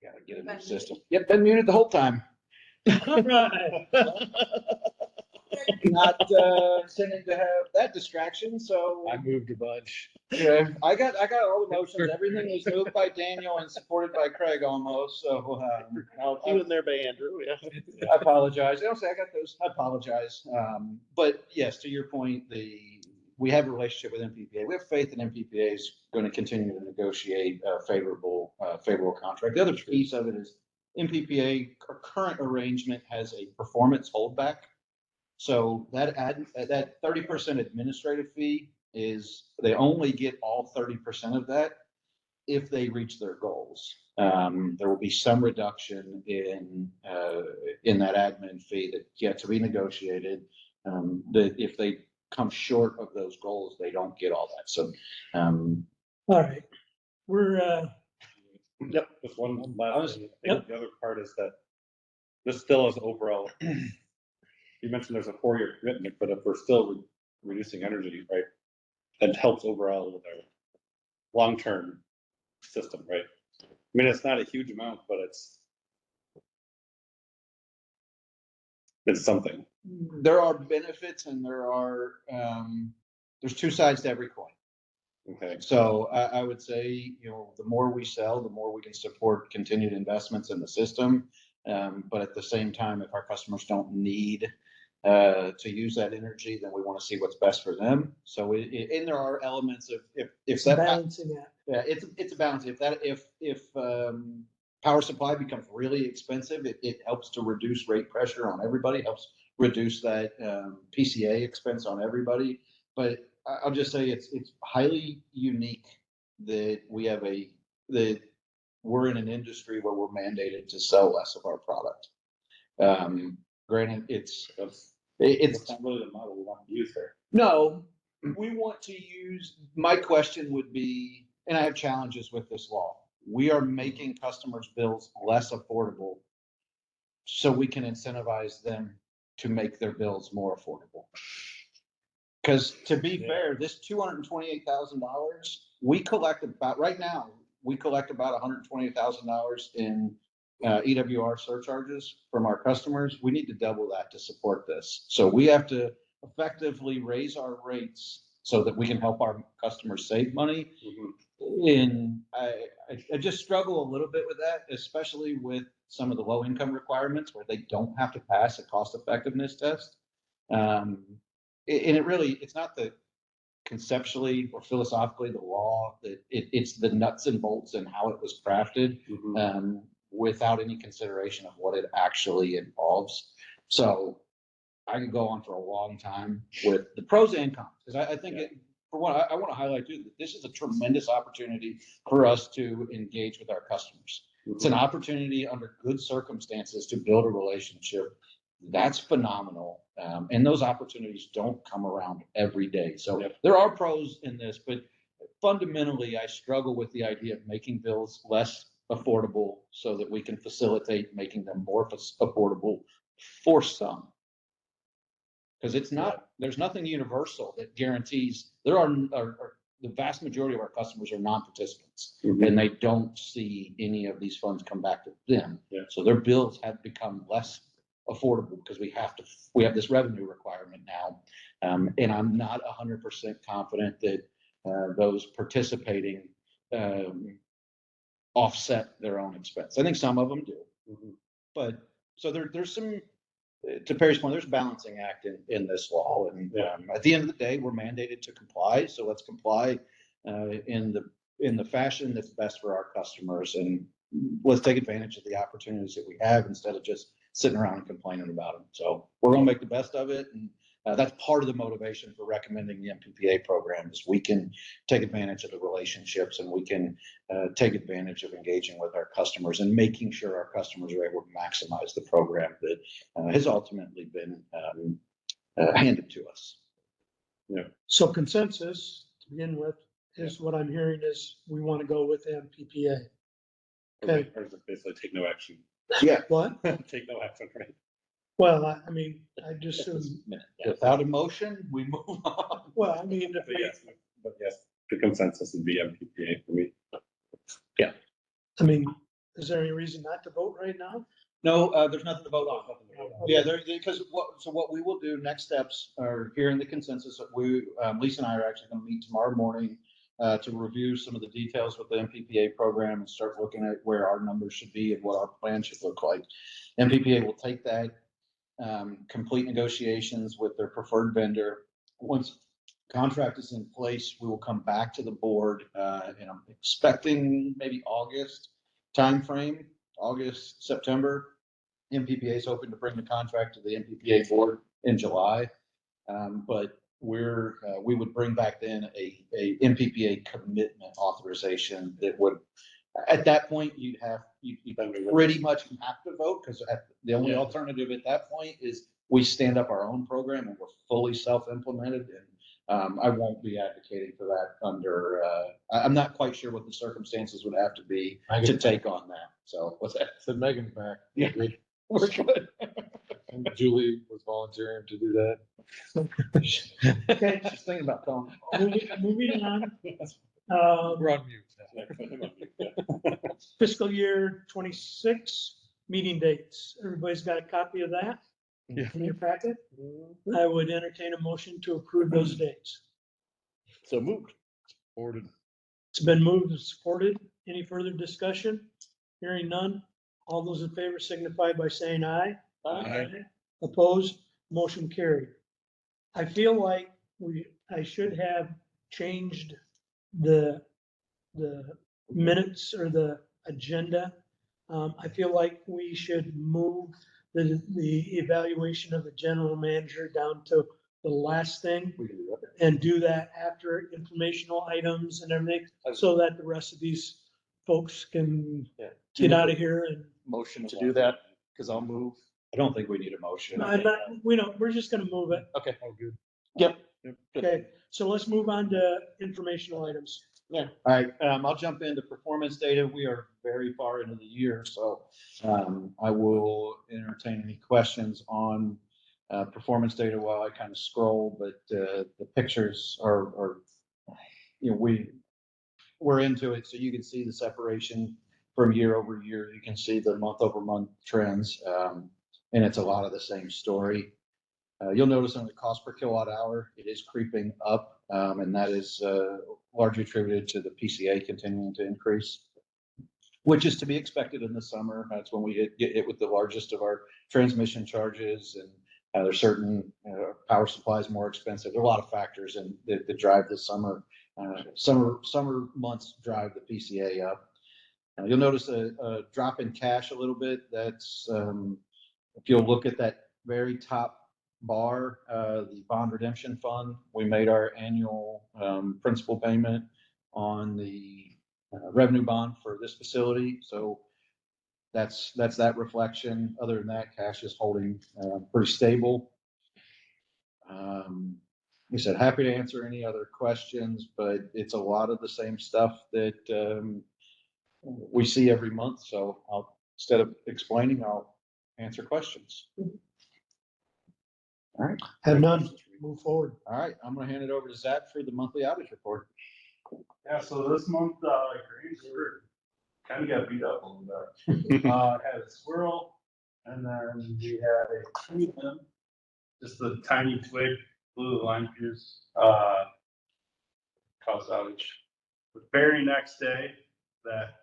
Gotta get a new system. Yep, been muted the whole time. Right. Not intending to have that distraction, so. I moved a bunch. Yeah, I got all the motions. Everything was moved by Daniel and supported by Craig almost, so. You in there by Andrew, yeah. I apologize. I don't say I got those. I apologize. But yes, to your point, we have a relationship with MPPA. We have faith in MPPA is going to continue to negotiate a favorable contract. The other piece of it is MPPA, our current arrangement has a performance holdback. So that 30% administrative fee is, they only get all 30% of that if they reach their goals. There will be some reduction in that admin fee that yet to be negotiated. That if they come short of those goals, they don't get all that. So, All right, we're, Yep, just one last thing. I Yep. think the other part is that this still is overall, you mentioned there's a 4-year commitment, but if we're still reducing energy, right? That helps overall with our long-term system, right? I mean, it's not a huge amount, but it's something. there are benefits and there's two sides to every coin. Okay. So I would say, the more we sell, the more we can support continued investments in the system. But at the same time, if our customers don't need to use that energy, then we want to see what's best for them. So and there are elements of if that balancing that. yeah, it's a balance. If power supply becomes really expensive, it helps to reduce rate pressure on everybody, helps reduce that PCA expense on everybody. But I'll just say it's highly unique that we're in an industry where we're mandated to sell less of our product. Granted, it's not really the model we want to use there. no, we want to use, my question would be, and I have challenges with this law. We are making customers' bills less affordable so we can incentivize them to make their bills more affordable. Because to be fair, this $228,000, we collect about, right now, we collect about $120,000 in EWR surcharges from our customers. We need to double that to support this. So we have to effectively raise our rates so that we can help our customers save money. And I just struggle a little bit with that, especially with some of the low income requirements where they don't have to pass a cost effectiveness test. And it's not the conceptually or philosophically the law, that it's the nuts and bolts and how it was crafted, without any consideration of what it actually involves. So I could go on for a long time with the pros and cons, because I think for one, I want to highlight too, that this is a tremendous opportunity for us to engage with our customers. It's an opportunity under good circumstances to build a relationship. That's phenomenal. And those opportunities don't come around every day. So there are pros in this, but fundamentally, I struggle with the idea of making bills less affordable so that we can facilitate making them more affordable for some. Because it's not, there's nothing universal that guarantees, the vast majority of our customers are non-participants, and they don't see any of these funds come back to them. So their bills have become less affordable because we have this revenue requirement now. And I'm not 100% confident that those participating offset their own expense. I think some of them do. But so there's some, to Perry's point, there's a balancing act in this law. And at the end of the day, we're mandated to comply. So let's comply in the fashion that's best for our customers. And let's take advantage of the opportunities that we have instead of just sitting around and complaining about them. So we're going to make the best of it. And that's part of the motivation for recommending the MPPA program, is we can take advantage of the relationships, and we can take advantage of engaging with our customers and making sure our customers are able to maximize the program that has ultimately been handed to us. So consensus to begin with is what I'm hearing is we want to go with MPPA. Okay. Or is it basically take no action? Yeah. What? Take no action, right? Well, I mean, I just, Without a motion, we move on. well, I mean, But yes, the consensus would be MPPA for me. I mean, Is there any reason not to vote right now? No, there's nothing to vote on. Yeah, because what we will do, next steps are here in the consensus. Lisa and I are actually gonna meet tomorrow morning to review some of the details with the MPPA program and start looking at where our numbers should be and what our plan should look like. MPPA will take that, complete negotiations with their preferred vendor. Once contract is in place, we will come back to the board, and I'm expecting maybe August timeframe, August, September. MPPA is hoping to bring the contract to the MPPA board in July. But we would bring back then a MPPA commitment authorization that would, at that point, you'd pretty much have to vote, because the only alternative at that point is we stand up our own program and we're fully self-implemented. And I won't be advocating for that under, I'm not quite sure what the circumstances would have to be to take on that. So what's that? Said Megan's back. Yeah. We're good. And Julie was volunteering to do that. Okay, She's thinking about calling. moving on. We're on mute. Fiscal year 26 meeting dates. Everybody's got a copy of that Yeah. in your packet? I would entertain a motion to approve those dates. So moved. Ordered. It's been moved and supported. Any further discussion? Hearing none. All those in favor signify by saying aye. Aye. Opposed, motion carried. I feel like I should have changed the minutes or the agenda. I feel like we should move the evaluation of the general manager down to the last thing and do that after informational items and everything, so that the rest of these folks can get out of here and. Motion to do that, because I'll move. I don't think we need a motion. We're just gonna move it. Okay. Oh, good. Yep. Okay, so let's move on to informational items. All right, I'll jump into performance data. We are very far into the year, so I will entertain any questions on performance data while I kind of scroll, but the pictures are, we're into it, so you can see the separation from year over year. You can see the month over month trends, and it's a lot of the same story. You'll notice on the cost per kilowatt hour, it is creeping up, and that is largely attributed to the PCA continuing to increase, which is to be expected in the summer. That's when we get hit with the largest of our transmission charges, and there's certain power supplies more expensive. There are a lot of factors that drive the summer. Summer months drive the PCA up. You'll notice a drop in cash a little bit. That's, if you'll look at that very top bar, the bond redemption fund, we made our annual principal payment on the revenue bond for this facility. So that's that reflection. Other than that, cash is holding pretty stable. Like I said, happy to answer any other questions, but it's a lot of the same stuff that we see every month. So instead of explaining, I'll answer questions. All right. Have none, move forward. All right, I'm gonna hand it over to Zach for the monthly outage report. Yeah, so this month, Green River kind of got beat up a little bit. Had a squirrel, and then we had a tree limb, just a tiny twig, blew the line fuse, caused outage. The very next day, that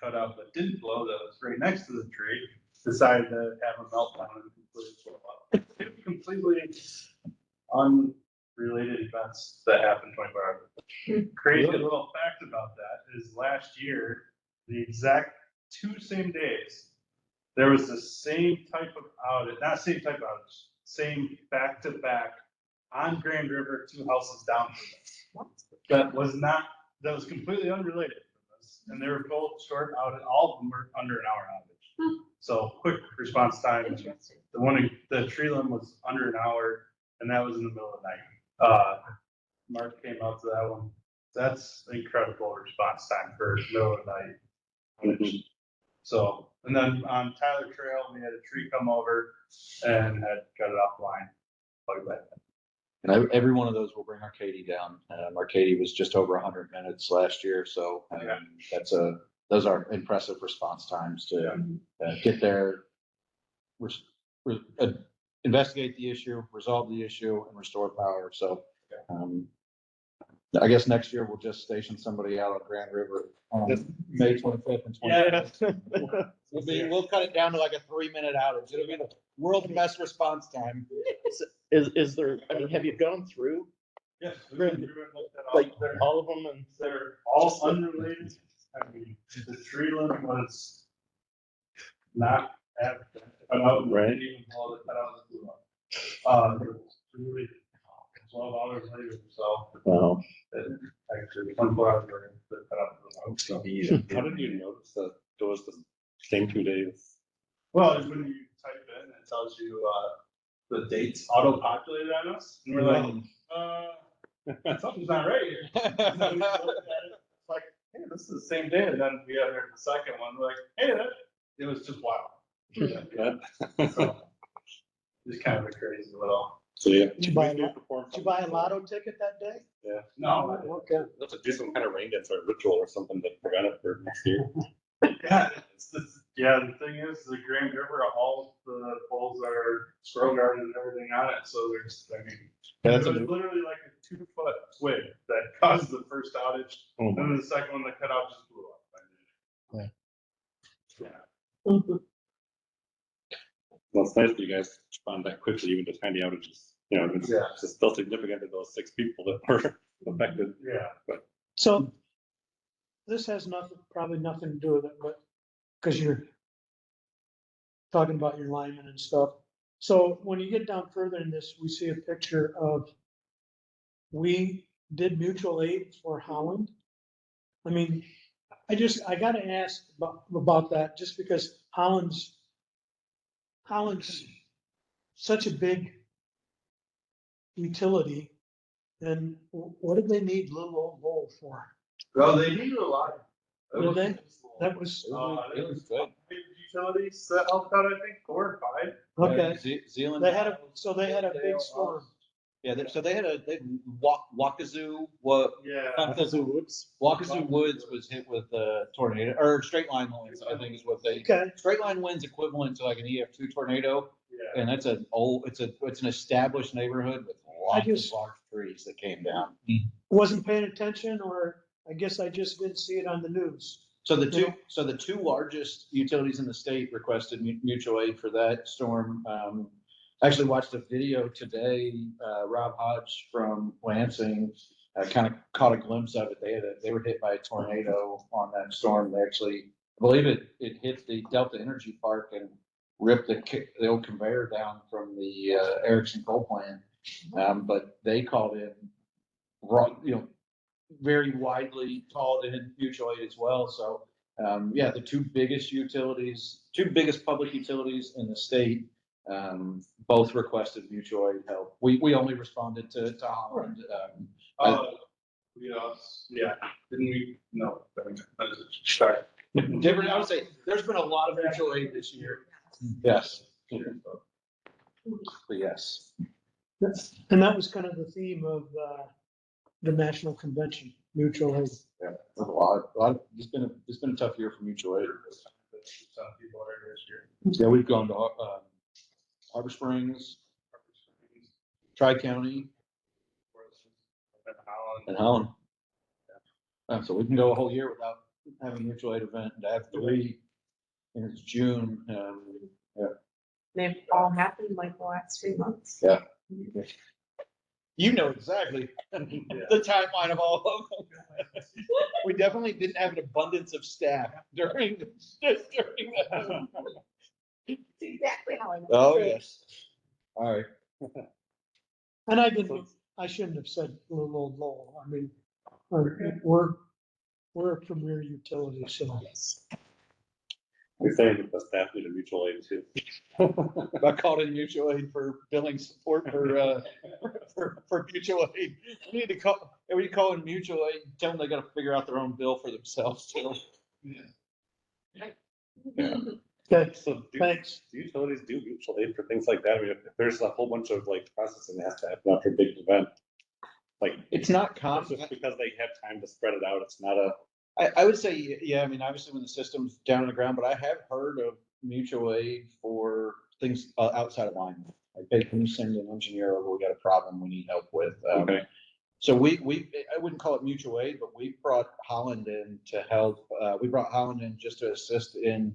cut out but didn't blow, that was right next to the tree, decided to have a meltdown and completely blow up. Completely unrelated events that happened 24 hours. Crazy little fact about that is last year, the exact same days, there was the same type of outage, not same type of outage, same back to back on Grand River, 2 houses down from us. That was completely unrelated from this. And they were both short outage, all of them were under an hour outage. So quick response time. The tree limb was under an hour, and that was in the middle of the night. Mark came out to that one. That's incredible response time for middle of the night. So, and then on Tyler Trail, we had a tree come over and had cut it offline. Plug that in. And every one of those will bring our Katie down. Our Katie was just over 100 minutes last year, so that's a those are impressive response times to get there, investigate the issue, resolve the issue, and restore power. So, I guess next year we'll just station somebody out on Grand River on May 25th and 26th. We'll cut it down to like a 3-minute outage. It'll be the world's best response time. Is there, I mean, have you gone through Yes. like all of them and? They're all unrelated. I mean, the tree limit was not at, Right. even all the cut out the blue one. Really 12 hours later, so Wow. actually 24 hours later, they cut out the blue one. How did you notice that it was the same 2 days? Well, when you type in, it tells you, the dates auto-populated on us, and we're like, something's not right here. And then we looked at it, it's like, hey, this is the same day, and then we got there the second one, we're like, hey, it was just wild. So, it's kind of a crazy little. So yeah. Did you buy a lotto ticket that day? Yeah. No. Okay. Let's do some kind of rain dance or ritual or something to prevent it for next year. Yeah, the thing is, the Grand River, all the poles are squirrel guarded and everything on it, so there's, I mean, it was literally like a 2-foot twig that caused the first outage, and then the second one that cut out just blew up. Yeah. Well, it's nice that you guys respond that quickly, even to tiny outages. You know, it's still significant to those 6 people that were affected. Yeah. But So this has probably nothing to do with it, but because you're talking about your linemen and stuff. So when you get down further in this, we see a picture of, we did mutual aid for Holland. I mean, I gotta ask about that, just because Holland's such a big utility. And what did they need little old Lowell for? Well, they needed a lot. Did they? That was, it was good. Utilities that helped out, I think, 4 or 5. okay, Zealand. they had a big storm. Yeah, so they had Wakazoo, Yeah. Wakazoo Woods was hit with a tornado, or straight line winds, I think is what they, Okay, straight line winds equivalent to like an EF2 tornado. Yeah. And that's it's an established neighborhood with lots of large trees that came down. wasn't paying attention, or I guess I just didn't see it on the news. So the two largest utilities in the state requested mutual aid for that storm. I actually watched a video today. Rob Hodge from Lansing kind of caught a glimpse of it. They were hit by a tornado on that storm. They actually, I believe it hit the Delta Energy Park and ripped the old conveyor down from the Erickson coal plant. But they called in, very widely called in mutual aid as well. So, the two biggest public utilities in the state, both requested mutual aid help. We only responded to Holland. Yeah, didn't we? No. Sorry. Different, I would say, there's been a lot of mutual aid this year. Yes. But yes. And that was kind of the theme of the national convention, mutual aid. Yeah, a lot. It's been a tough year for mutual aid. Some people are here this year. Yeah, we've gone to Harbor Springs, Tri-County, and Holland. So we can go a whole year without having a mutual aid event, and to have 3 in June. They've all happened like the last 3 months. Yeah. You know exactly the timeline of all of them. We definitely didn't have an abundance of staff during that. It's exactly how I know. Oh, yes. All right. And I shouldn't have said little old Lowell. I mean, we're a premier utility, so. We're saying that the staff need a mutual aid too. I called in mutual aid for billing support for mutual aid. We call in mutual aid, tell them they gotta figure out their own bill for themselves too. Yeah. Okay, So thanks. do utilities do mutual aid for things like that? I mean, if there's a whole bunch of like processing that has to happen after a big event, like It's not it's common. just because they have time to spread it out. It's not a I would say, yeah, I mean, obviously when the system's down on the ground, but I have heard of mutual aid for things outside of line. Like, hey, can you send an engineer over? We got a problem we need help with. Okay. So I wouldn't call it mutual aid, but we brought Holland in to help. We brought Holland in just to assist in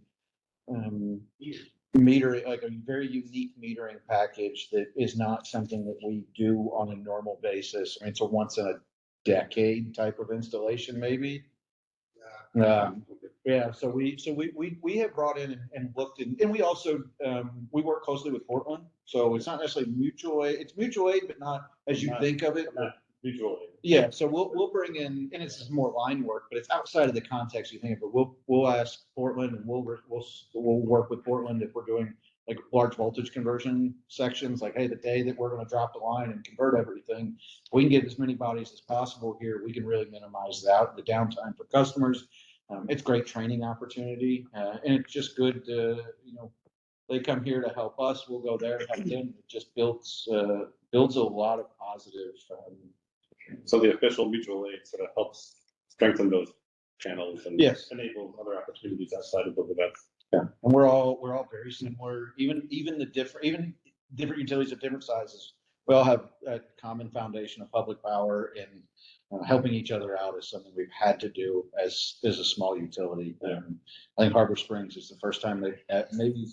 metering, like a very unique metering package that is not something that we do on a normal basis. I mean, it's a once in a decade type of installation, maybe. Yeah, so we have brought in and looked and we also, we work closely with Portland. So it's not necessarily mutual aid, it's mutual aid, but not as you think of it. Not mutual aid. Yeah, so we'll bring in, and it's more line work, but it's outside of the context you think of it. We'll ask Portland and we'll work with Portland if we're doing like large voltage conversion sections, like, hey, the day that we're gonna drop the line and convert everything, we can get as many bodies as possible here. We can really minimize the downtime for customers. It's great training opportunity, and it's just good to, they come here to help us, we'll go there to help them. It just builds a lot of positive, So the official mutual aid sort of helps strengthen those channels and Yes. enable other opportunities outside of those events. yeah, and we're all very similar, even different utilities of different sizes. We all have a common foundation of public power, and helping each other out is something we've had to do as a small utility. I think Harbor Springs is the first time maybe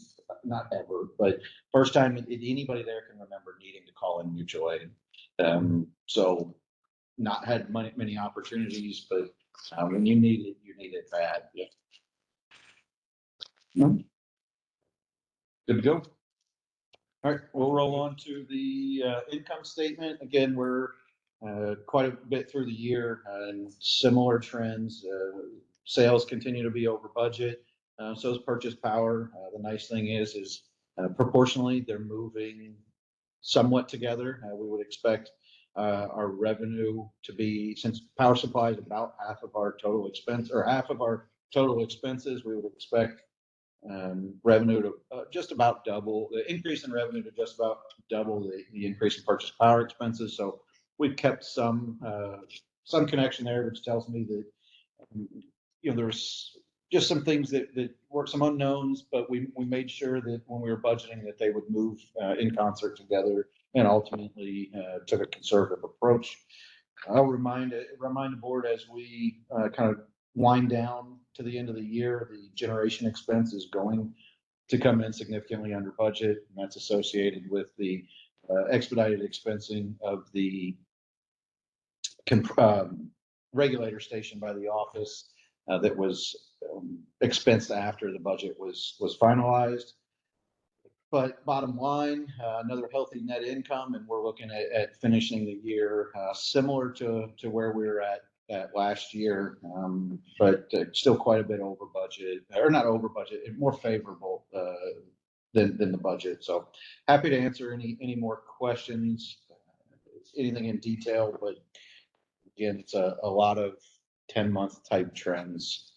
not ever, but first time anybody there can remember needing to call in mutual aid. So not had many opportunities, but when you need it bad. Yeah. No. Good to go. All right, we'll roll on to the income statement. Again, we're quite a bit through the year and similar trends. Sales continue to be over budget. So is purchase power. The nice thing is proportionally they're moving somewhat together. We would expect our revenue to be, since power supply is about half of our total expense or half of our total expenses, we would expect revenue to just about double, the increase in revenue to just about double the increase in purchase power expenses. So we've kept some connection there, which tells me that, there's just some things that were some unknowns, but we made sure that when we were budgeting that they would move in concert together, and ultimately took a conservative approach. I'll remind the board as we kind of wind down to the end of the year, the generation expense is going to come in significantly under budget, and that's associated with the expedited expensing of the regulator station by the office that was expensed after the budget was finalized. But bottom line, another healthy net income, and we're looking at finishing the year similar to where we were at last year, but still quite a bit over budget, or not over budget, more favorable than the budget. So happy to answer any more questions, anything in detail, but again, it's a lot of 10-month type trends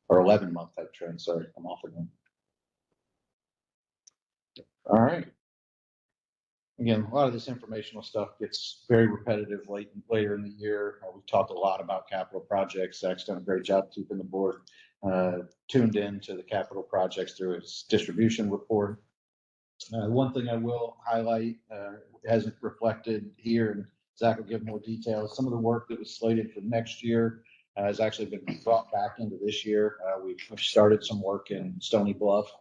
or 11-month type trends. Sorry, I'm off again. All right. Again, a lot of this informational stuff gets very repetitive later in the year. We've talked a lot about capital projects. Zach's done a great job keeping the board tuned in to the capital projects through its distribution report. One thing I will highlight hasn't reflected here, and Zach will give more details. Some of the work that was slated for next year has actually been brought back into this year. We've started some work in Stony Bluff.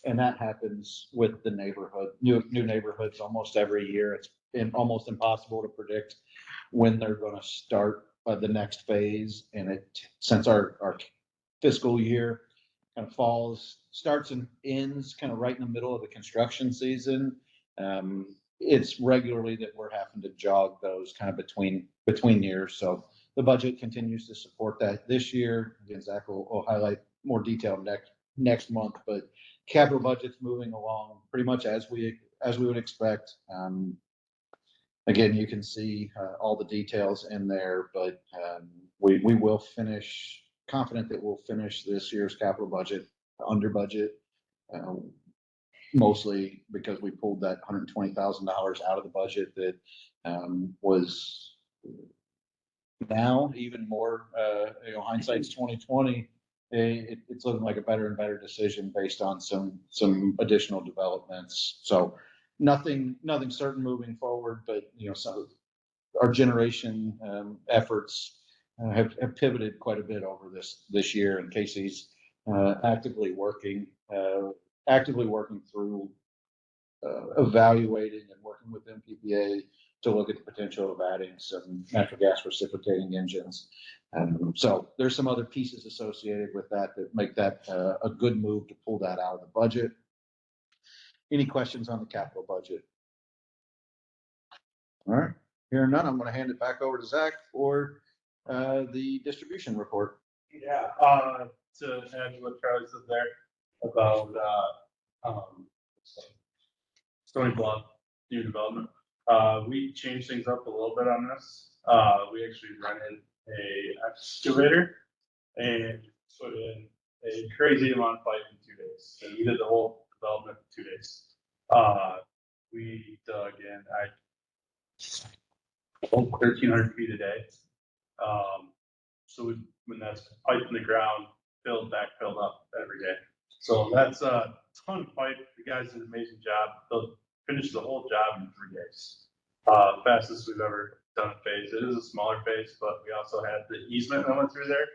And that happens with the neighborhood, new neighborhoods almost every year. It's almost impossible to predict when they're going to start the next phase. And since our fiscal year kind of starts and ends kind of right in the middle of the construction season, it's regularly that we're having to jog those kind of between years. So the budget continues to support that this year. Again, Zach will highlight more detail next month, but capital budget's moving along pretty much as we would expect. Again, you can see all the details in there, but we will confident that we'll finish this year's capital budget under budget, mostly because we pulled that $120,000 out of the budget that was now, even more, hindsight's 2020. It's looking like a better and better decision based on some additional developments. So nothing certain moving forward, but some our generation efforts have pivoted quite a bit over this year, and Casey's actively working through evaluating and working with MPPA to look at the potential of adding some natural gas reciprocating engines. So there's some other pieces associated with that make that a good move to pull that out of the budget. Any questions on the capital budget? All right, hearing none, I'm going to hand it back over to Zach for the distribution report. Yeah, to add to what Charlie said there about, Stony Bluff new development. We changed things up a little bit on this. We actually rented a excavator and put in a crazy amount of pipe in 2 days. And we did the whole development in 2 days. We dug in, 1,300 feet a day. So when that's pipe in the ground, filled up every day. So that's a ton of pipe. The guys did an amazing job. They'll finish the whole job in 3 days. Fastest we've ever done a phase. It is a smaller phase, but we also had the easement that went through there.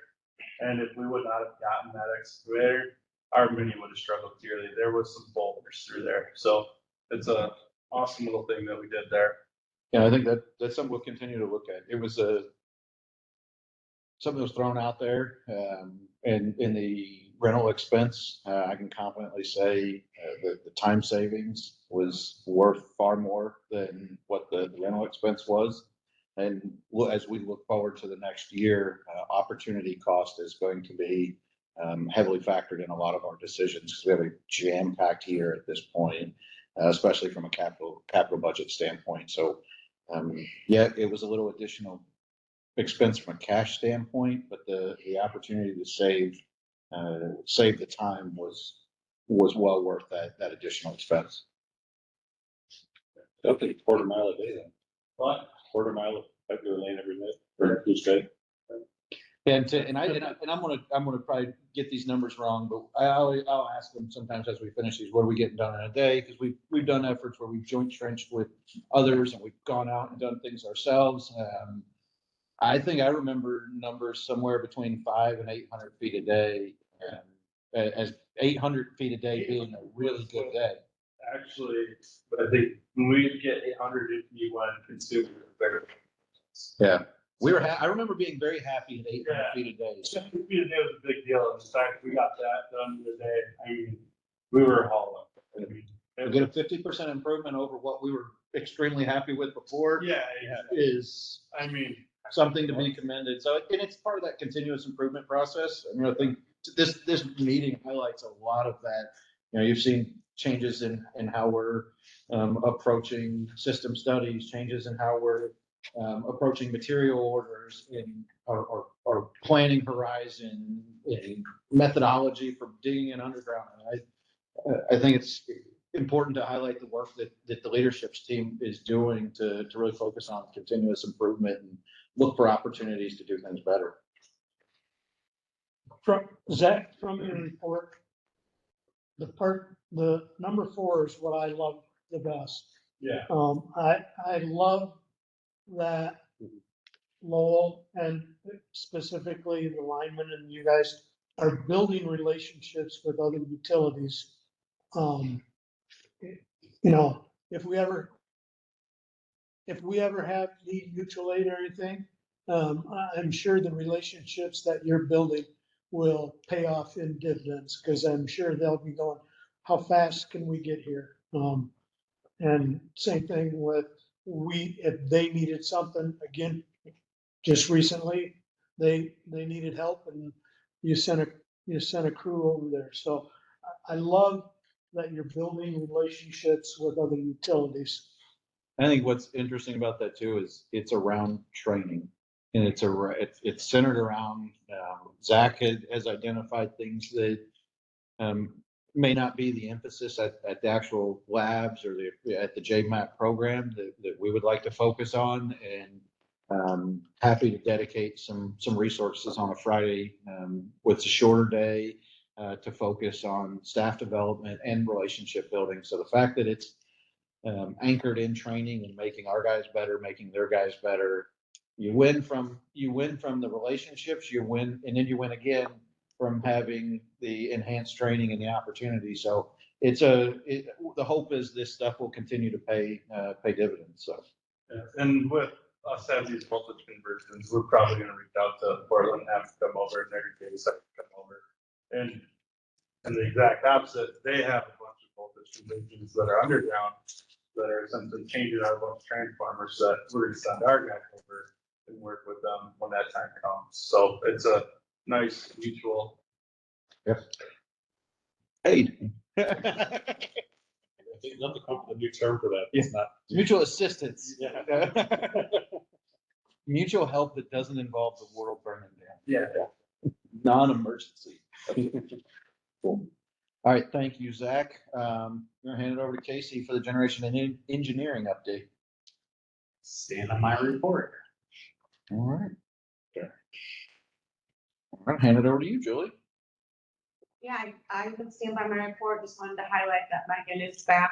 And if we would not have gotten that excavator, our mini would have struggled dearly. There was some boulders through there. So it's a awesome little thing that we did there. Yeah, I think that's something we'll continue to look at. It was something that was thrown out there, and in the rental expense, I can confidently say that the time savings was worth far more than what the rental expense was. And as we look forward to the next year, opportunity cost is going to be heavily factored in a lot of our decisions, because we have a jam-packed year at this point, especially from a capital budget standpoint. So yeah, it was a little additional expense from a cash standpoint, but the opportunity to save the time was well worth that additional expense. I think quarter mile a day then. What? Quarter mile of pipe you're laying every day or each day. And I'm gonna probably get these numbers wrong, but I'll ask them sometimes as we finish these, what are we getting done in a day? Because we've done efforts where we've joint trenched with others and we've gone out and done things ourselves. I think I remember numbers somewhere between 500 and 800 feet a day, as 800 feet a day being a really good day. Actually, I think when we get 800, you want to consume better. Yeah, I remember being very happy at 800 feet a day. 7 feet a day was a big deal. In fact, we got that done today. I mean, we were hauling. I mean, To get a 50% improvement over what we were extremely happy with before. Yeah, Is I mean, something to be commended. So, and it's part of that continuous improvement process. I mean, I think this meeting highlights a lot of that. You've seen changes in how we're approaching system studies, changes in how we're approaching material orders, in our planning horizon, in methodology for digging in underground. And I think it's important to highlight the work that the leadership team is doing to really focus on continuous improvement and look for opportunities to do things better. From Zach, from your report, the number 4 is what I love the best. yeah. I love that Lowell, and specifically the linemen and you guys, are building relationships with other utilities. If we ever need mutual aid or anything, I'm sure the relationships that you're building will pay off in dividends, because I'm sure they'll be going, how fast can we get here? And same thing with if they needed something, again, just recently, they needed help and you sent a crew over there. So I love that you're building relationships with other utilities. I think what's interesting about that too is it's around training, and it's centered around, Zach has identified things that may not be the emphasis at the actual labs or at the JMAP program that we would like to focus on. And Happy to dedicate some resources on a Friday, with a shorter day, to focus on staff development and relationship building. So the fact that it's anchored in training and making our guys better, making their guys better. You win from the relationships, and then you win again from having the enhanced training and the opportunity. So the hope is this stuff will continue to pay dividends. So. Yeah, and with us having these voltage conversions, we're probably gonna reach out to Portland, have to come over, and their data center come over. And the exact opposite, they have a bunch of voltage conversions that are underground, that are essentially changing our bunch of transformers that we're gonna send our guys over and work with them when that time comes. So it's a nice mutual. Aid. I think not to come up with a new term for that. It's not. Mutual assistance. Yeah. Mutual help that doesn't involve the world burning down. Yeah. Non-emergency. Cool. All right, thank you, Zach. I'm gonna hand it over to Casey for the generation and engineering update. Stand on my report. All right. I'm gonna hand it over to you, Julie. Yeah, I would stand by my report. Just wanted to highlight that Megan is back,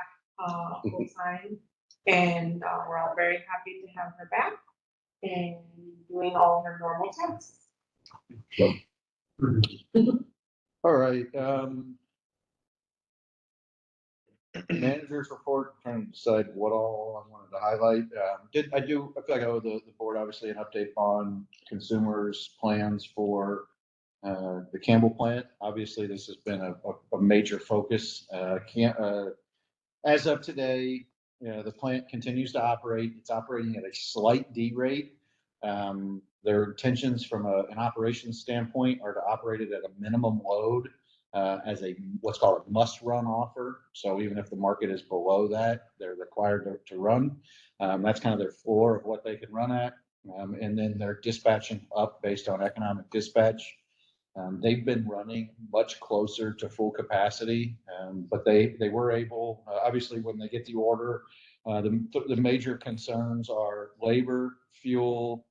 full time. And, we're all very happy to have her back and doing all her normal tasks. All right, manager's report, trying to decide what all I wanted to highlight. I feel like I owe the board obviously an update on consumers' plans for the Campbell plant. Obviously, this has been a major focus. As of today, the plant continues to operate. It's operating at a slight D-rate. Their intentions from an operations standpoint are to operate it at a minimum load, as what's called a must-run offer. So even if the market is below that, they're required to run. That's kind of their floor of what they can run at. And then they're dispatching up based on economic dispatch. They've been running much closer to full capacity, but they were able, obviously, when they get the order, the major concerns are labor, fuel,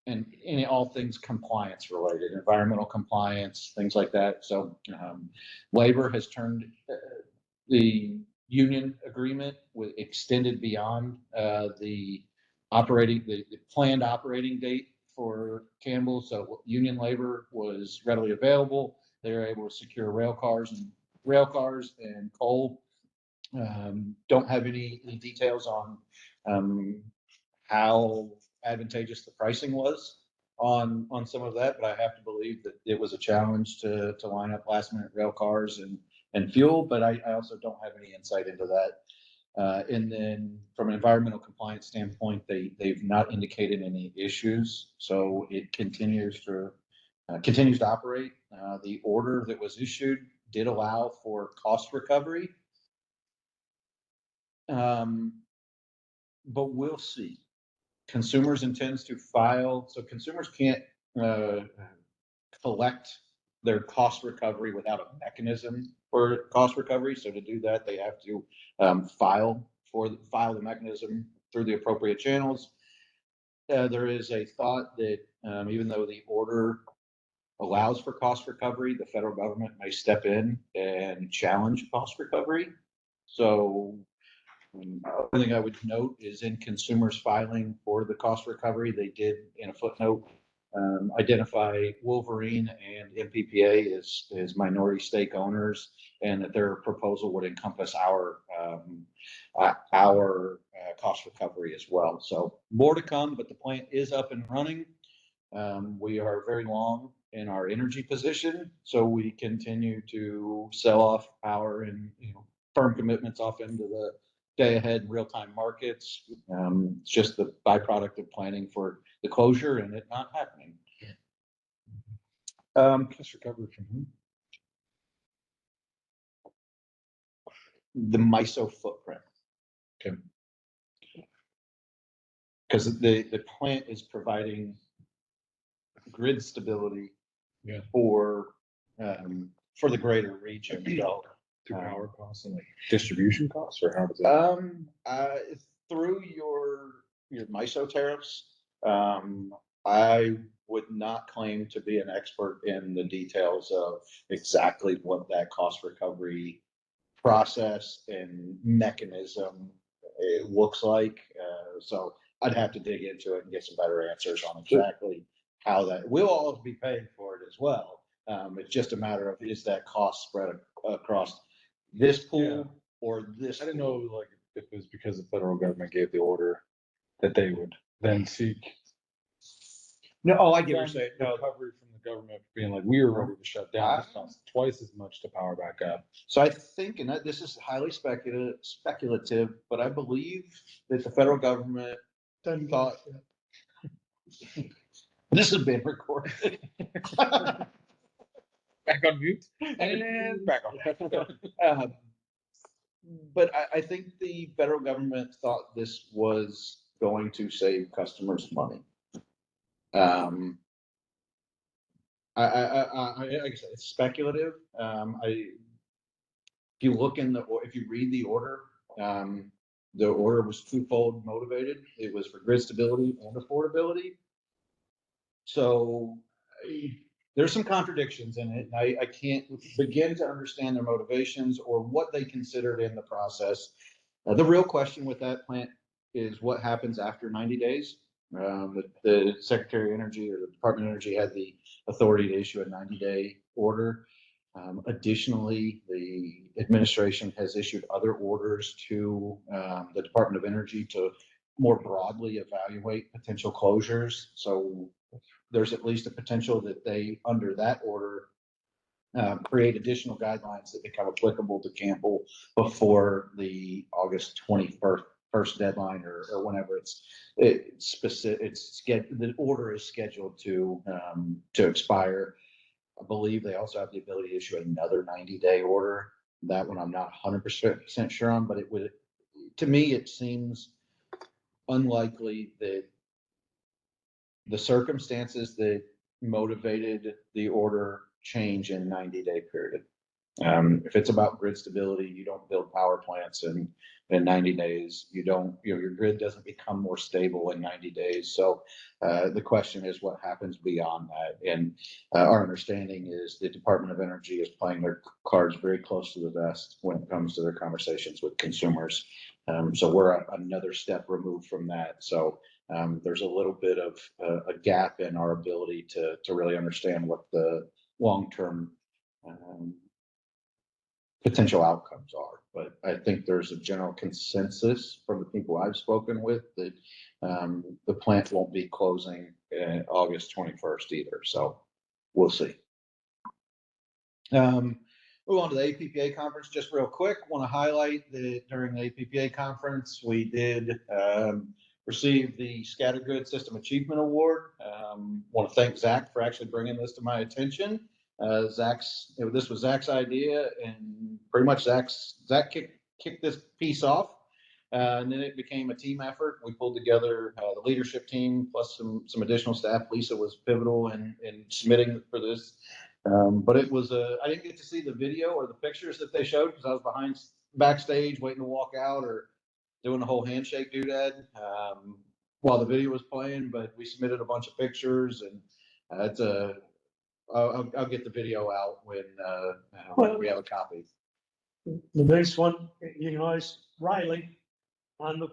and all things compliance related, environmental compliance, things like that. So labor has turned the union agreement extended beyond the planned operating date for Campbell. So union labor was readily available. They were able to secure rail cars and coal. Don't have any details on how advantageous the pricing was on some of that, but I have to believe that it was a challenge to line up last minute rail cars and fuel, but I also don't have any insight into that. And then from an environmental compliance standpoint, they've not indicated any issues, so it continues to operate. The order that was issued did allow for cost recovery. But we'll see. Consumers intends to file, so consumers can't collect their cost recovery without a mechanism for cost recovery. So to do that, they have to file the mechanism through the appropriate channels. There is a thought that even though the order allows for cost recovery, the federal government may step in and challenge cost recovery. So one thing I would note is in consumers filing for the cost recovery, they did in a footnote identify Wolverine and MPPA as minority stake owners, and that their proposal would encompass our cost recovery as well. So more to come, but the plant is up and running. We are very long in our energy position, so we continue to sell off power and firm commitments off into the day ahead real-time markets. It's just the byproduct of planning for the closure and it not happening. Cost recovery from whom? The MISO footprint. Okay. Because the plant is providing grid stability for the greater region. So To power costs and like distribution costs, or how does that? through your MISO tariffs, I would not claim to be an expert in the details of exactly what that cost recovery process and mechanism it looks like. So I'd have to dig into it and get some better answers on exactly how that, we'll all be paying for it as well. It's just a matter of, is that cost spread across this pool or this? I didn't know like if it was because the federal government gave the order that they would then seek No, oh, I get what you're saying. No, recovery from the government being like, we were ready to shut down. This costs twice as much to power back up. so I think, and this is highly speculative, but I believe that the federal government Doesn't thought this has been recorded. Back on mute and back on. But I think the federal government thought this was going to save customers money. Like I said, it's speculative. If you look if you read the order was twofold motivated. It was for grid stability and affordability. So there's some contradictions in it. And I can't begin to understand their motivations or what they considered in the process. The real question with that plant is what happens after 90 days. The Secretary of Energy or the Department of Energy had the authority to issue a 90-day order. Additionally, the administration has issued other orders to the Department of Energy to more broadly evaluate potential closures. So there's at least a potential that they, under that order, create additional guidelines that become applicable to Campbell before the August 21st deadline or whenever it's specific. The order is scheduled to expire. I believe they also have the ability to issue another 90-day order. That one I'm not 100% sure on, but it would, to me, it seems unlikely that the circumstances that motivated the order change in 90-day period. If it's about grid stability, you don't build power plants in 90 days. Your grid doesn't become more stable in 90 days. So the question is what happens beyond that. And our understanding is the Department of Energy is playing their cards very close to the vest when it comes to their conversations with consumers. So we're another step removed from that. So there's a little bit of a gap in our ability to really understand what the long-term potential outcomes are. But I think there's a general consensus from the people I've spoken with that the plant won't be closing August 21st either. So we'll see. Move on to the APPA conference just real quick. Want to highlight that during the APPA conference, we did receive the Scattergood System Achievement Award. Want to thank Zach for actually bringing this to my attention. This was Zach's idea, and pretty much Zach kicked this piece off, and then it became a team effort. We pulled together the leadership team plus some additional staff. Lisa was pivotal in submitting for this, but it was I didn't get to see the video or the pictures that they showed because I was backstage waiting to walk out or doing the whole handshake doodad while the video was playing. But we submitted a bunch of pictures, and it's a I'll get the video out when we have a copy. The next one, is Riley on the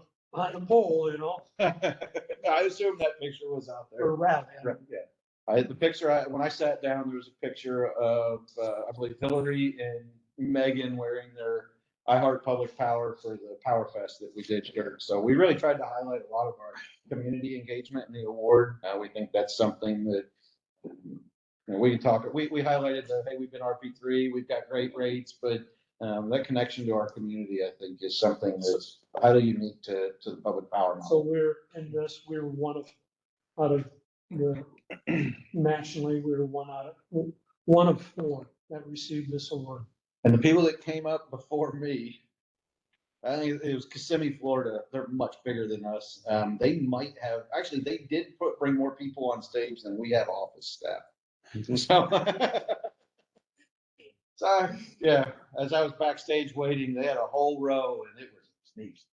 pole, I assume that picture was out there. or Rally. Right, yeah. The picture, when I sat down, there was a picture of, I believe, Hillary and Megan wearing their I Heart Public Power for the Power Fest that we did here. So we really tried to highlight a lot of our community engagement in the award. We think that's something that we can talk. We highlighted that, hey, we've been RP3, we've got great rates, but that connection to our community, I think, is something that's highly unique to the public power model. So we're one of the nationally, we're one of four that received this award. And the people that came up before me, I think it was Kissimmee, Florida. They're much bigger than us. They might have, actually, they did bring more people on stage than we have office staff. So yeah, as I was backstage waiting, they had a whole row and it was sneaks.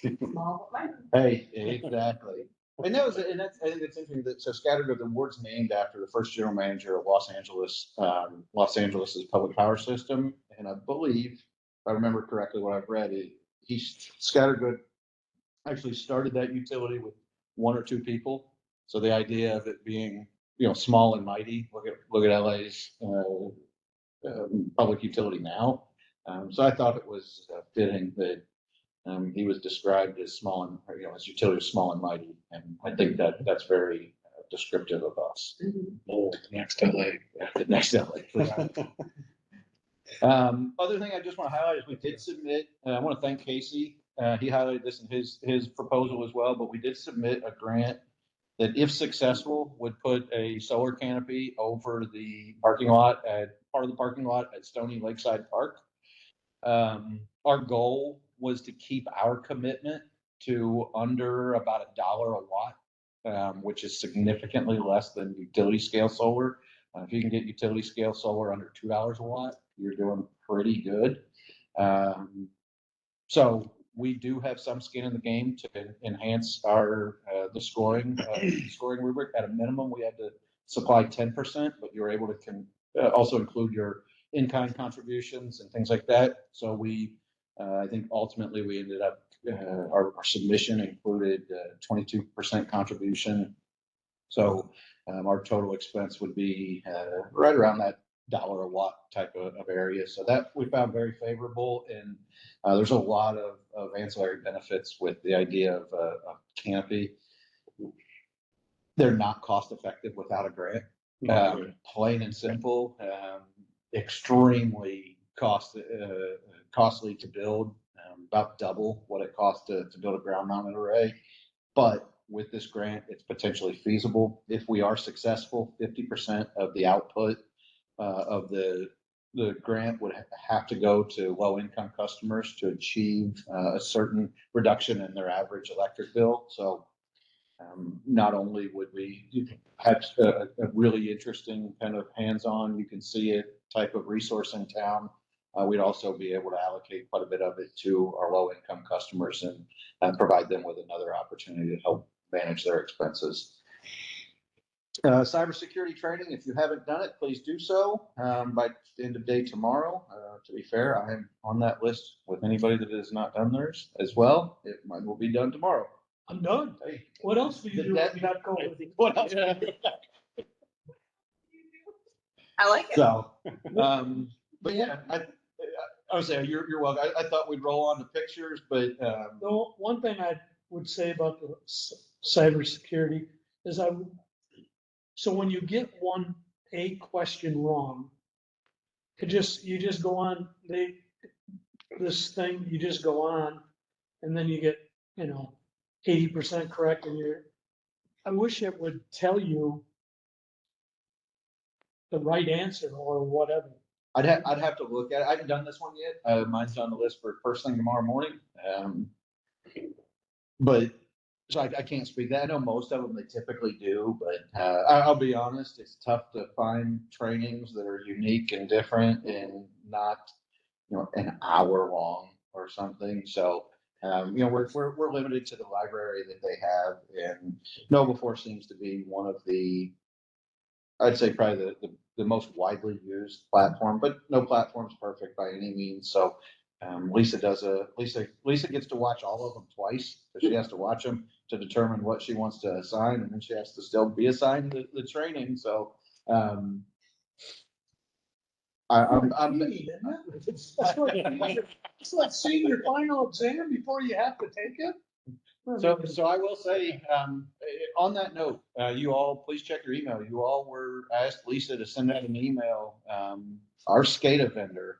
Small but mighty. Hey, exactly. And that was, and that's, I think it's interesting that, so Scattergood, the award's named after the first general manager of Los Angeles's public power system. And I believe, if I remember correctly, what I've read, Scattergood actually started that utility with one or two people. So the idea of it being, small and mighty, look at LA's, public utility now. So I thought it was fitting that he was described as small and, his utility was small and mighty, and I think that that's very descriptive of us. Oh, next LA. The next LA. Other thing I just want to highlight is we did submit, I want to thank Casey. He highlighted this in his proposal as well, but we did submit a grant that, if successful, would put a solar canopy over the part of the parking lot at Stony Lakeside Park. Our goal was to keep our commitment to under about $1 a watt, which is significantly less than utility scale solar. If you can get utility scale solar under $2 a watt, you're doing pretty good. So we do have some skin in the game to enhance our the scoring rubric. At a minimum, we had to supply 10%, but you're able to also include your in-kind contributions and things like that. So I think ultimately we ended up, our submission included 22% contribution. So our total expense would be right around that $1 a watt type of area. So that we found very favorable, and there's a lot of ancillary benefits with the idea of a canopy. They're not cost effective without a grant. Plain and simple, extremely costly to build, about double what it costs to build a ground mounted array. But with this grant, it's potentially feasible. If we are successful, 50% of the output of the grant would have to go to low income customers to achieve a certain reduction in their average electric bill. So not only would we have a really interesting kind of hands-on, you can see it type of resource in town, we'd also be able to allocate quite a bit of it to our low-income customers and provide them with another opportunity to help manage their expenses. Cybersecurity training, if you haven't done it, please do so by the end of day tomorrow. To be fair, I am on that list with anybody that has not done theirs as well. It will be done tomorrow. I'm done. Hey, What else do you do when you not go with it? what else? I like it. So, but yeah, I would say you're welcome. I thought we'd roll on to pictures, but The one thing I would say about the cybersecurity is so when you get a question wrong, you just go on, you just go on, and then you get, 80% correct, and I wish it would tell you the right answer or whatever. I'd have to look at it. I haven't done this one yet. Mine's on the list for first thing tomorrow morning. But so I can't speak that. I know most of them they typically do, but I'll be honest, it's tough to find trainings that are unique and different and not, an hour long or something. So we're limited to the library that they have, and KnowBe4 seems to be one of the, I'd say probably the most widely used platform, but no platform's perfect by any means. So Lisa gets to watch all of them twice, because she has to watch them to determine what she wants to assign, and then she has to still be assigned the training. So It's like seeing your final exam before you have to take it. So I will say, on that note, you all please check your email. You all were asked Lisa to send out an email. Our SCADA vendor,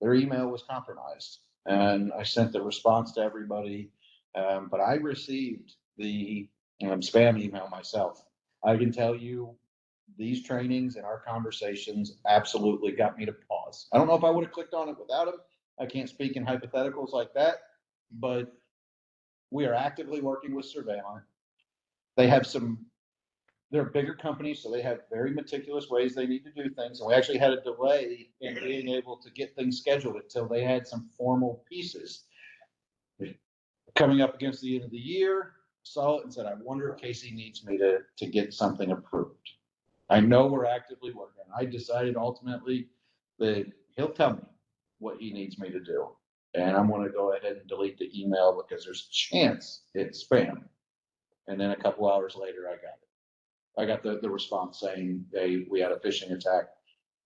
their email was compromised, and I sent the response to everybody. But I received the spam email myself. I can tell you, these trainings and our conversations absolutely got me to pause. I don't know if I would have clicked on it without them. I can't speak in hypotheticals like that, but we are actively working with Surveillance. They're a bigger company, so they have very meticulous ways they need to do things. And we actually had a delay in being able to get things scheduled until they had some formal pieces. Coming up against the end of the year, saw it and said, I wonder if Casey needs me to get something approved. I know we're actively working. I decided ultimately that he'll tell me what he needs me to do. And I'm gonna go ahead and delete the email because there's a chance it's spam. And then a couple hours later, I got it. I got the response saying we had a phishing attack.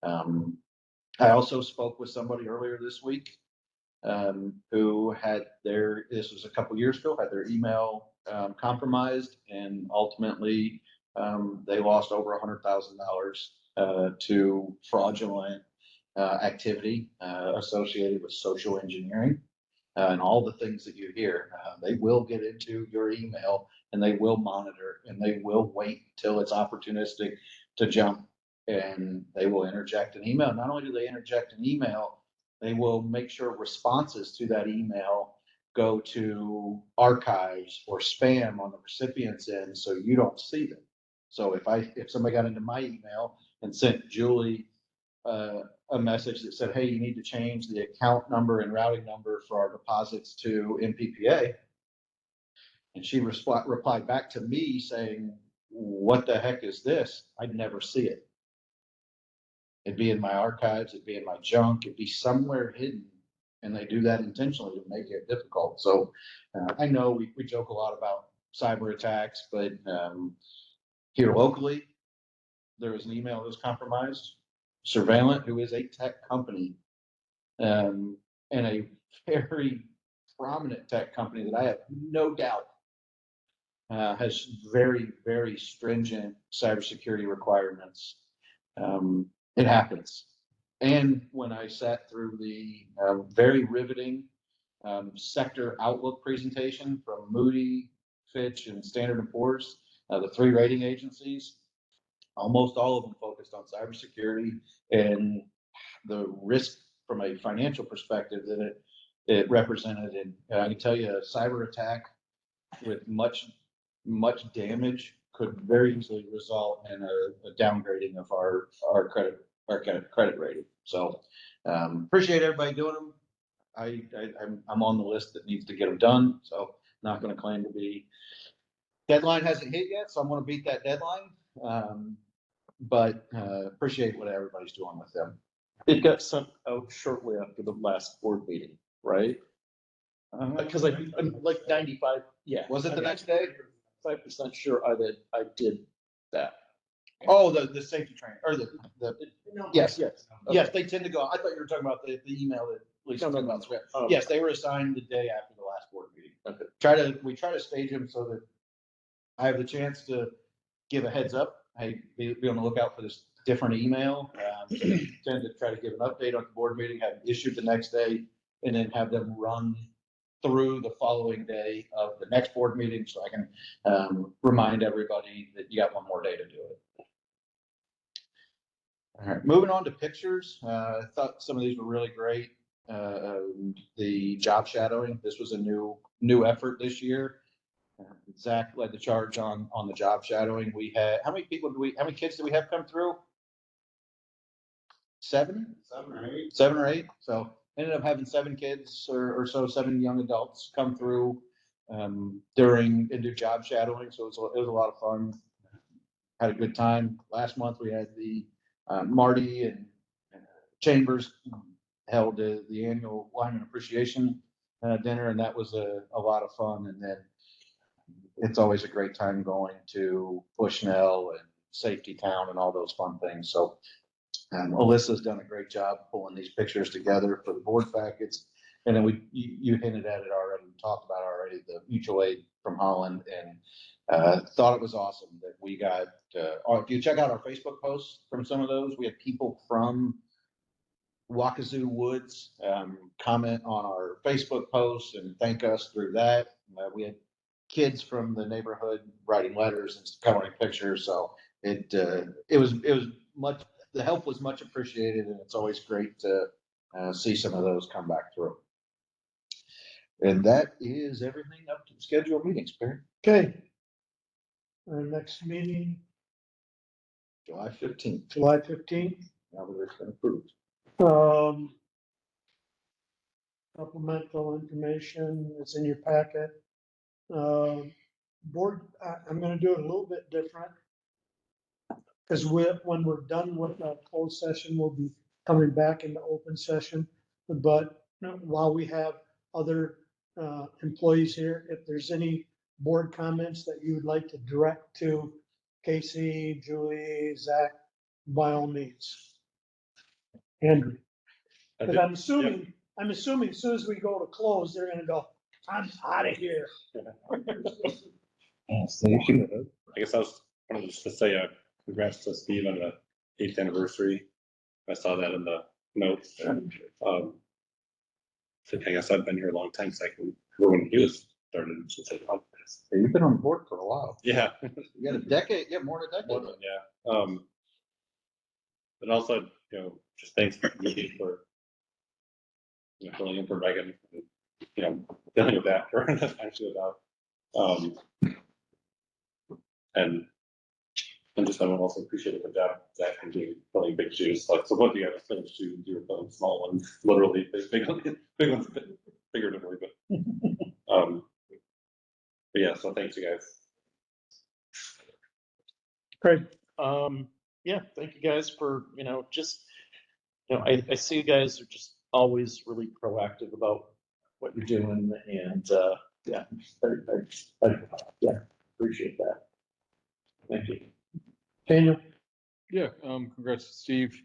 I also spoke with somebody earlier this week who had this was a couple years ago, had their email compromised, and ultimately they lost over $100,000 to fraudulent activity associated with social engineering and all the things that you hear. They will get into your email and they will monitor and they will wait till it's opportunistic to jump, and they will interject an email. Not only do they interject an email, they will make sure responses to that email go to archives or spam on the recipient's end so you don't see them. So if somebody got into my email and sent Julie a message that said, hey, you need to change the account number and routing number for our deposits to MPPA, and she replied back to me saying, what the heck is this? I'd never see it. It'd be in my archives, it'd be in my junk, it'd be somewhere hidden. And they do that intentionally to make it difficult. So I know we joke a lot about cyber attacks, but here locally, there was an email that was compromised. Surveillant, who is a tech company, and a very prominent tech company that I have no doubt has very, very stringent cybersecurity requirements. It happens. And when I sat through the very riveting sector outlook presentation from Moody, Fitch, and Standard & Poor's, the three rating agencies, almost all of them focused on cybersecurity and the risk from a financial perspective that it represented. And I can tell you a cyber attack with much damage could very easily result in a downgrading of our credit rating. So appreciate everybody doing them. I'm on the list that needs to get them done. So not going to claim to be. Deadline hasn't hit yet, so I'm going to beat that deadline. But appreciate what everybody's doing with them. It got sent out shortly after the last board meeting, right? Because I'm like 95, yeah. Was it the next day? 5% sure I did that. Oh, the safety training or the yes. Yes. Yes, they tend to go. I thought you were talking about the email that Lisa No. about. Oh. Yes, they were assigned the day after the last board meeting. Okay. We try to stage them so that I have the chance to give a heads up. Hey, be on the lookout for this different email. Tend to try to give an update on the board meeting, have it issued the next day, and then have them run through the following day of the next board meeting, so I can remind everybody that you got one more day to do it. All right, moving on to pictures. I thought some of these were really great. The job shadowing. This was a new effort this year. Zach led the charge on the job shadowing. We had, how many kids do we have come through? Seven or eight. So ended up having 7 kids or so, 7 young adults come through and do job shadowing. So it was a lot of fun. Had a good time. Last month we had the Marty and Chambers held the annual lineman appreciation dinner, and that was a lot of fun. And then it's always a great time going to Bushnell and Safety Town and all those fun things. So Alyssa's done a great job pulling these pictures together for the board packets. And then you hinted at it already, we talked about it already, the mutual aid from Holland, and thought it was awesome that we got, if you check out our Facebook posts from some of those, we had people from Wakazu Woods comment on our Facebook posts and thank us through that. We had kids from the neighborhood writing letters and coloring pictures. So it was much, the help was much appreciated, and it's always great to see some of those come back through. And that is everything up to the scheduled meetings, Perry. Okay. Our next meeting, July 15th. July 15th. Now that it's been approved. supplemental information, it's in your packet. Board, I'm gonna do it a little bit different. Cause when we're done with the closed session, we'll be coming back into open session. But while we have other employees here, if there's any board comments that you would like to direct to Casey, Julie, Zach, by all means. Andrew, cause I'm assuming as soon as we go to close, they're gonna go, I'm out of here. I guess I was wanted just to say congrats to Steve on the 8th anniversary. I saw that in the notes. So I guess I've been here a long time, so I can remember when he was started. Since You've been on board for a while. yeah, You got a decade, yeah, more than a more decade. than- yeah. But also, just thanks for you for filling in for Megan. Dealing with that for actually about. And just I would also appreciate the job Zach and doing filling big shoes. Like so, both of you guys filled shoes. You were filling small ones, literally big ones, figuratively. But yeah. So thanks, you guys. Craig, Yeah, thank you guys for, I see you guys are just always really proactive about what you're doing and, yeah, appreciate that. Thank you. Daniel, Yeah, congrats to Steve.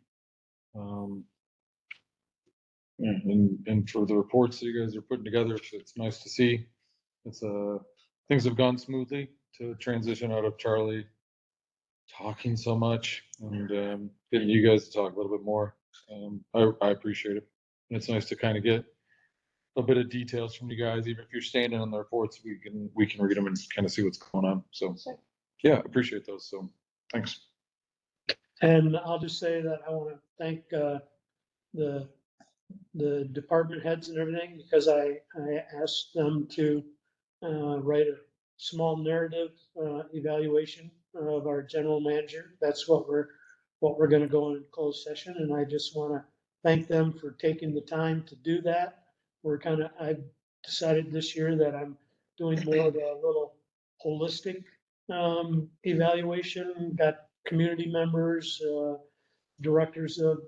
And for the reports that you guys are putting together, it's nice to see. It's things have gone smoothly to transition out of Charlie talking so much and getting you guys to talk a little bit more. I appreciate it. And it's nice to kind of get a bit of details from you guys, even if you're standing on the reports, we can read them and kind of see what's going on. So yeah, appreciate those. So thanks. and I'll just say that I want to thank the department heads and everything, because I asked them to write a small narrative evaluation of our general manager. That's what we're gonna go in closed session, and I just want to thank them for taking the time to do that. I've decided this year that I'm doing more of a little holistic evaluation, got community members, directors of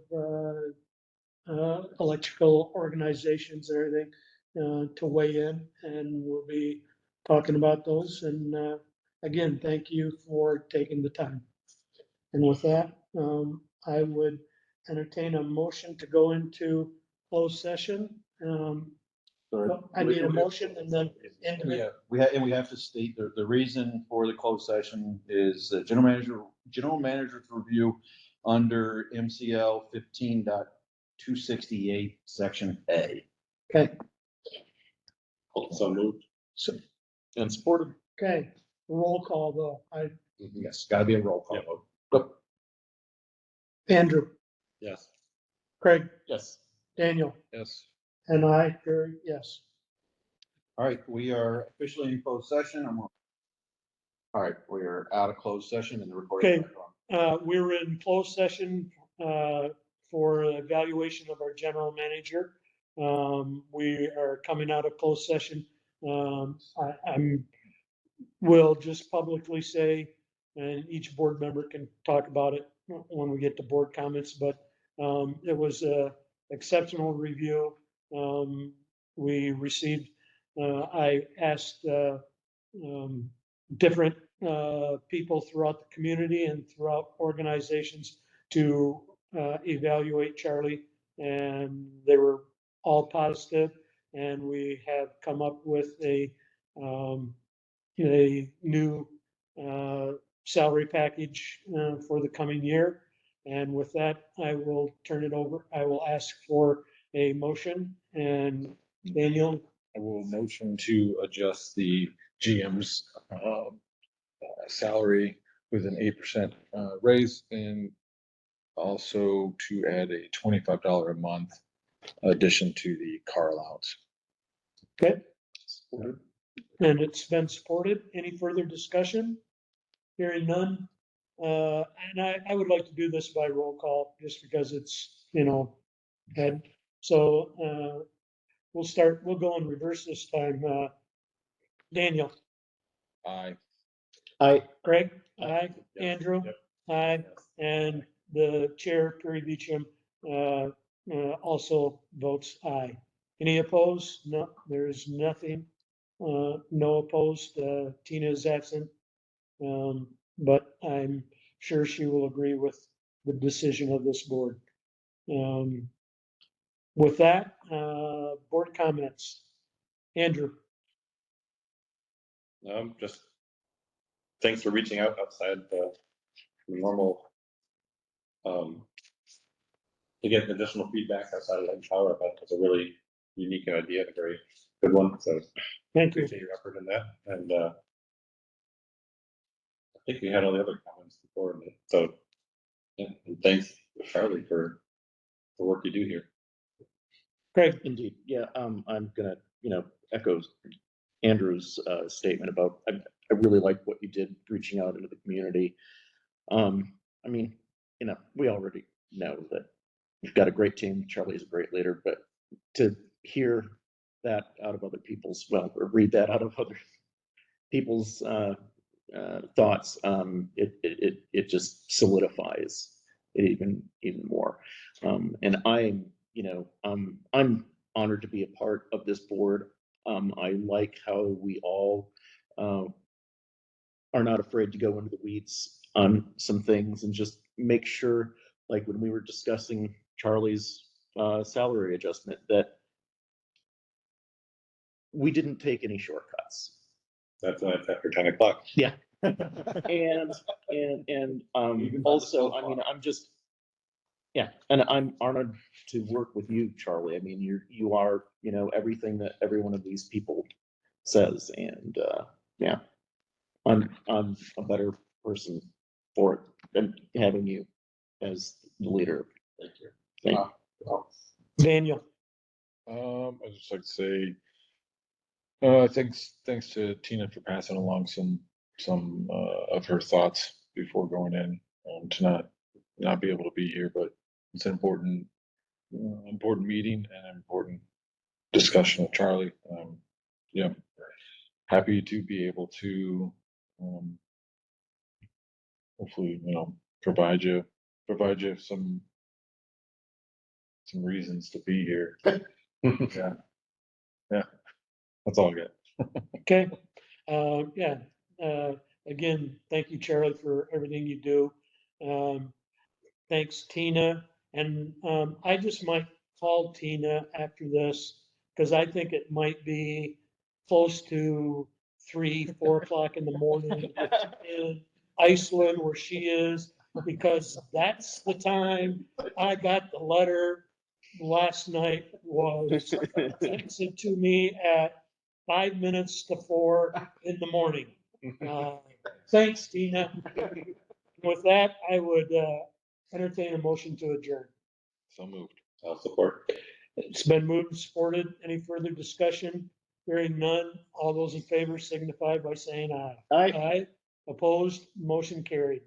electrical organizations and everything to weigh in, and we'll be talking about those. And again, thank you for taking the time. And with that, I would entertain a motion to go into closed session. I need a motion and then into it. Yeah, we have to state the reason for the closed session is the general manager's review under MCL 15.268, section A. Okay, So moved. And supported. okay, roll call though. Yes, gotta be a roll call Yep. vote. Andrew, Yes. Craig, Yes. Daniel, Yes. and I, Gary, yes. All right, we are officially in closed session. All right, we are out of closed session and the recording. Okay. We're in closed session for evaluation of our general manager. We are coming out of closed session. Will just publicly say, and each board member can talk about it when we get to board comments, but it was a exceptional review. We received, I asked different people throughout the community and throughout organizations to evaluate Charlie, and they were all positive. And we have come up with a new salary package for the coming year. And with that, I will turn it over. I will ask for a motion, and Daniel. I will motion to adjust the GM's salary with an 8% raise, and also to add a $25 a month addition to the car allowance. Okay. And it's been supported. Any further discussion? Hearing none. And I would like to do this by roll call, just because it's, head. So we'll go in reverse this time. Daniel, Aye. Greg, aye, Yes. Andrew, Yep. aye, Yes. and the chair, Terry Beecham, also votes aye. Any opposed? No, there's nothing. No opposed. Tina is absent. But I'm sure she will agree with the decision of this board. With that, board comments. Andrew, Just thanks for reaching out outside the normal, to get additional feedback outside of Empower. That was a really unique idea and a very good one. So thank you. appreciate your effort in that. And I think we had all the other comments before. So yeah, and thanks Charlie for the work you do here. Craig, Indeed, yeah, I'm gonna, echo Andrew's statement about, I really like what you did reaching out into the community. I mean, we already know that you've got a great team, Charlie's a great leader, but to hear that out of other people's, well, or read that out of other people's thoughts, it just solidifies it even more. And I'm honored to be a part of this board. I like how we all are not afraid to go into the weeds on some things and just make sure, like when we were discussing Charlie's salary adjustment, that we didn't take any shortcuts. That's after 10 o'clock. Yeah. And also, I'm just, yeah, and I'm honored to work with you, Charlie. I mean, you are, everything that every one of these people says, and yeah, I'm a better person for it than having you as the leader. Thank you. Thank you. Daniel, I'd just like to say, thanks to Tina for passing along some of her thoughts before going in, to not be able to be here, but it's an important meeting and an important discussion with Charlie. Yeah, happy to be able to, hopefully, provide you some reasons to be here. Yeah, that's all I got. okay, yeah, again, thank you, Charlie, for everything you do. Thanks, Tina, and I just might call Tina after this, because I think it might be close to 3, 4 o'clock in the morning in Iceland where she is, because that's the time I got the letter last night was sent to me at 5 minutes to 4 in the morning. Thanks, Tina. With that, I would entertain a motion to adjourn. So moved. I'll support. It's been moved and supported. Any further discussion? Hearing none. All those in favor signify by saying aye. Aye. Aye. Opposed, motion carried.